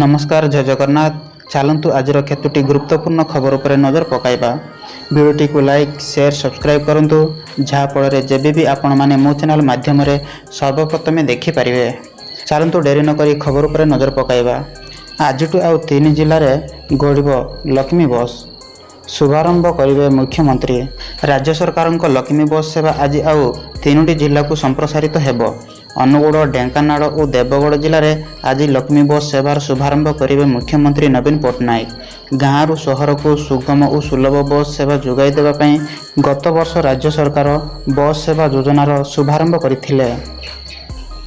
नमस्कार जय जगन्नाथ। चलतु आज केतोटी गुरुत्वपूर्ण खबर पर नजर पकाइबा। वीडियोटी को लाइक शेयर सब्सक्राइब करंतु जहाँफल जब भी आपण मैंने मो चैनल माध्यम सर्वप्रथमे देखिपारे। चलतु डेरी नक खबर पर नजर पकाइबा। आज आउ 3 जिले में गड़ब लक्ष्मी बस शुभारंभ करेंगे मुख्यमंत्री। राज्य सरकार लक्ष्मी बस सेवा आज आउ 3 जिला को संप्रसारित हेब। अनुगुड़, ढेंकानाल और देवगढ़ जिले में आज लक्ष्मी बस सेवार शुभारंभ करेंगे मुख्यमंत्री नवीन पट्टनायक। गाँव सहर को सुगम और सुलभ बस सेवा जोगाई देवाई गत वर्ष राज्य सरकार बस सेवा योजनार शुभारंभ करथिले।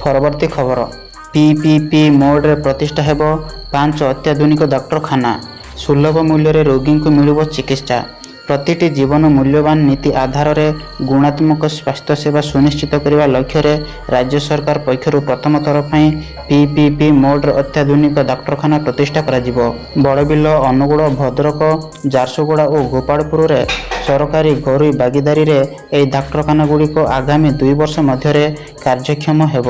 परवर्ती खबर पीपीपी मोड रे प्रतिष्ठा हेब 5 अत्याधुनिक डाक्तरखाना। सुलभ मूल्य रोगी को मिलिब चिकित्सा। प्रतिटी जीवन मूल्यवान नीति आधार में गुणात्मक स्वास्थ्य सेवा सुनिश्चित करने लक्ष्य रे राज्य सरकार पक्षर प्रथम थर पर पीपीपी मोड अत्याधुनिक डाक्तरखाना प्रतिष्ठा करा। बड़बिल, अनुगुड़, भद्रक, झारसुगुड़ा और गोपालपुर रे सरकारी घरोई भागीदारी रे एही डाक्तरखाना गुड़िक आगामी 2 वर्ष मध्य कार्यक्षम हेब।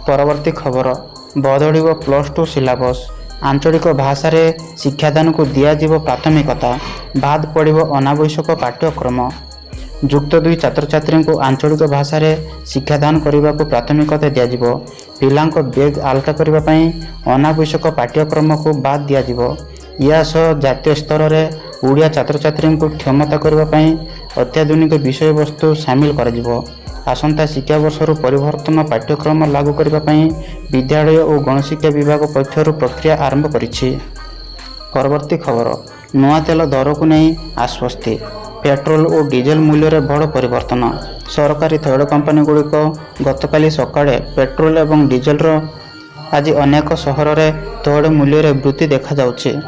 परवर्ती खबर बदलिब +2 सिलेबस। आंचलिक भाषा रे शिक्षादान को दियाजिब प्राथमिकता। बाद पड़िब अनावश्यक पाठ्यक्रम। युक्त 2 छात्र छात्री को आंचलिक भाषा रे शिक्षादान करने को प्राथमिकता दियाजिब। पिलांक बेग आलका करने अनावश्यक पाठ्यक्रम को बाद दियाजिब। या सह जातीय स्तर में ओडिया छात्र छात्री को क्षमता करने अत्याधुनिक विषय वस्तु सामिल कर। आसंता शिक्षा वर्षर परिवर्तन पाठ्यक्रम लागू करने विद्यालय और गणशिक्षा विभाग पक्षर प्रक्रिया आरंभ करिछि। परवर्ती खबर नूआ तेल दर को नहीं आश्वस्ति। पेट्रोल और डीजेल मूल्य रे बड़ परिवर्तन। सरकारी तैल कंपनी गुड़िक गतकाली सकाळे पेट्रोल और डीजेल आज अनेक सहर में तैल मूल्य रे वृद्धि देखा जाउछि।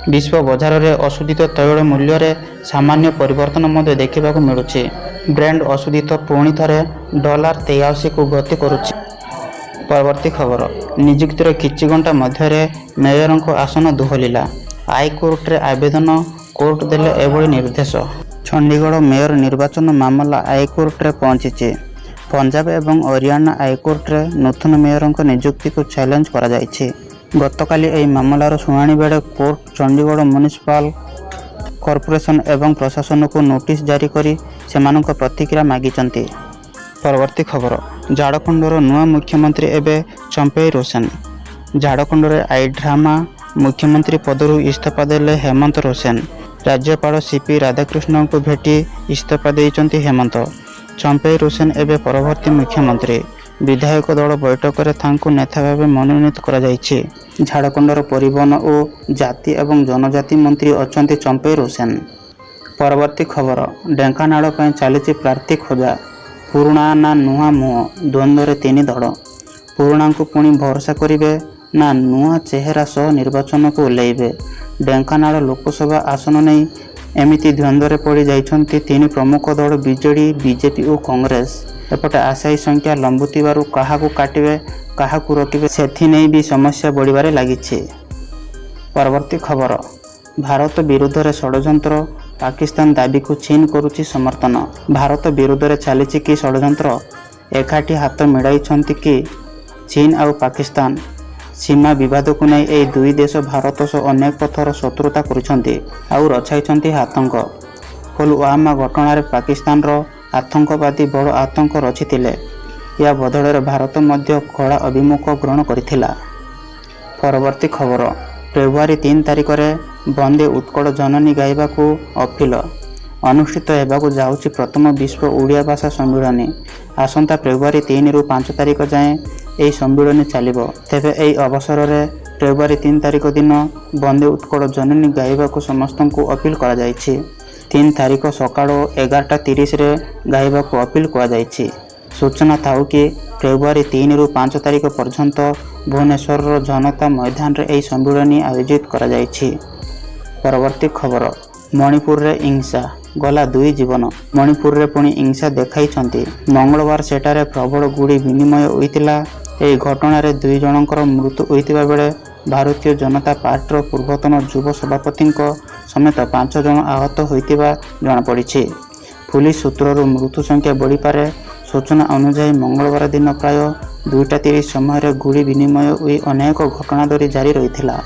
विश्व बजार में अशोधित तैल मूल्य रे सामान्य परिवर्तन देखा मिलुछि। ब्रांड अशोधित पुणी थे $83 को गति करुछि। परवर्ती खबर नियुक्तिर किछि घंटा मध्य मेयर को आसन दोहलिला। हाईकोर्ट रे आवेदन कोर्ट देले एभली निर्देश। चंडीगढ़ मेयर निर्वाचन मामला हाईकोर्ट रे पहुंची। पंजाब एवं हरियाणा हाईकोर्ट रे नूतन मेयर नियुक्ति को चैलेंज करा जायछि। गतकाली एही मामलार शुणाणी बेले कोर्ट चंडीगढ़ म्युनिसिपल कॉर्पोरेशन एवं प्रशासन को नोटिस जारी करी सेमानक प्रतिक्रिया मागिचंती। परवर्ती खबर झारखंडर नुआ मुख्यमंत्री एवं चंपई रोसेन। झारखंड रे आई ड्रामा मुख्यमंत्री पदरु इस्तीफा देले हेमंत रोसेन। राज्यपाल सीपी राधाकृष्णन को भेटी इस्तीफा देइचंती हेमंत। चंपई रोसेन एवं परवर्ती मुख्यमंत्री। विधायक दल बैठक में थांकु नेता भाव मनोनीत करा जायछि। झारखंडर परिवहन और जाति एवं जनजाति मंत्री अछंती चंपई रोसेन। परवर्ती खबर ढेंकानाल पय चली प्रार्थी खोजा। पुराणा ना नुआ मुह द्वंद्व 3 दल। पुराणा को पुणी भरोसा करेंगे ना नुआ चेहरा सह निर्वाचन को ओह्लैबे। ढेंकानाल लोकसभा आसन नहीं एमिति द्वंद्व पड़ जाइछंती 3 प्रमुख दल बीजेडी, बीजेपी और कांग्रेस। एपटे आशायी संख्या लंबुथिबारु काहाकू काटिबे काहाकू रोकिबे सेथि नै भी समस्या बढ़िबारे लागिछि। परवर्ती खबर भारत विरुद्ध रे षड्यंत्र। पाकिस्तान दाबी को चीन करुछि समर्थन। भारत विरुद्ध रे चलिछि कि षड्यंत्र। एकाठी हाथ मिलाइछंती कि चीन और पाकिस्तान। सीमा विवाद को नहीं एई 2 देश भारत सह अनेक थर शत्रुता करुछंती और रचाइछंती आतंक। पुलवामा घटना पाकिस्तान रो आतंकवादी बड़ आतंक रचिथिले। या बदल भारत मध्य कड़ा अभिमुख ग्रहण करिथिला। परवर्ती खबर फेब्रुआरी 3 तारिख में बंदे उत्कल जननी गाइबा को अपील। अनुष्ठित हेबाकु जाउछि प्रथम विश्व ओडिया भाषा सम्मेलन। आसंता फेब्रुआरी 3 रु 5 तारिख जाए यह सम्मेलन चलिब। तेबे एही अवसर में फेब्रुआरी 3 तारिख दिन बंदे उत्कल जननी गाइबा को समस्त को अपील करा जायछि। 3 तारिख सकाळ 11:30 रे गाइबा को अपील करा जायछि। सूचना थाउ कि फेब्रुआरी 3 रु 5 तारिख पर्यंत भुवनेश्वर जनता मैदान रे एही सम्मेलन आयोजित करा जायछि। परवर्ती खबर मणिपुर रे हिंसा गला 2 जीवन। मणिपुर रे पुणी हिंसा देखाइछंती। मंगलवार सेटारे प्रबल गुड़ी विनिमय होइतिला। एही घटना रे 2 जनकर मृत्यु होइतिबा बेले भारतीय जनता पार्टी पूर्वतन युव सभापति समेत 5 जन आहत होइतिबा जଣା पड़िछि। पुलिस सूत्रରୁ मृत्यु संख्या बढ़ी पारे। सूचना अनुसार मंगलवार दिन प्राय 2ଟା 30 ସମୟରେ ଗୁଳି ବିନିମୟ ହୋଇ ଅନେକ ଘଟଣା ଧରି ଜାରି ରହିଥିଲା।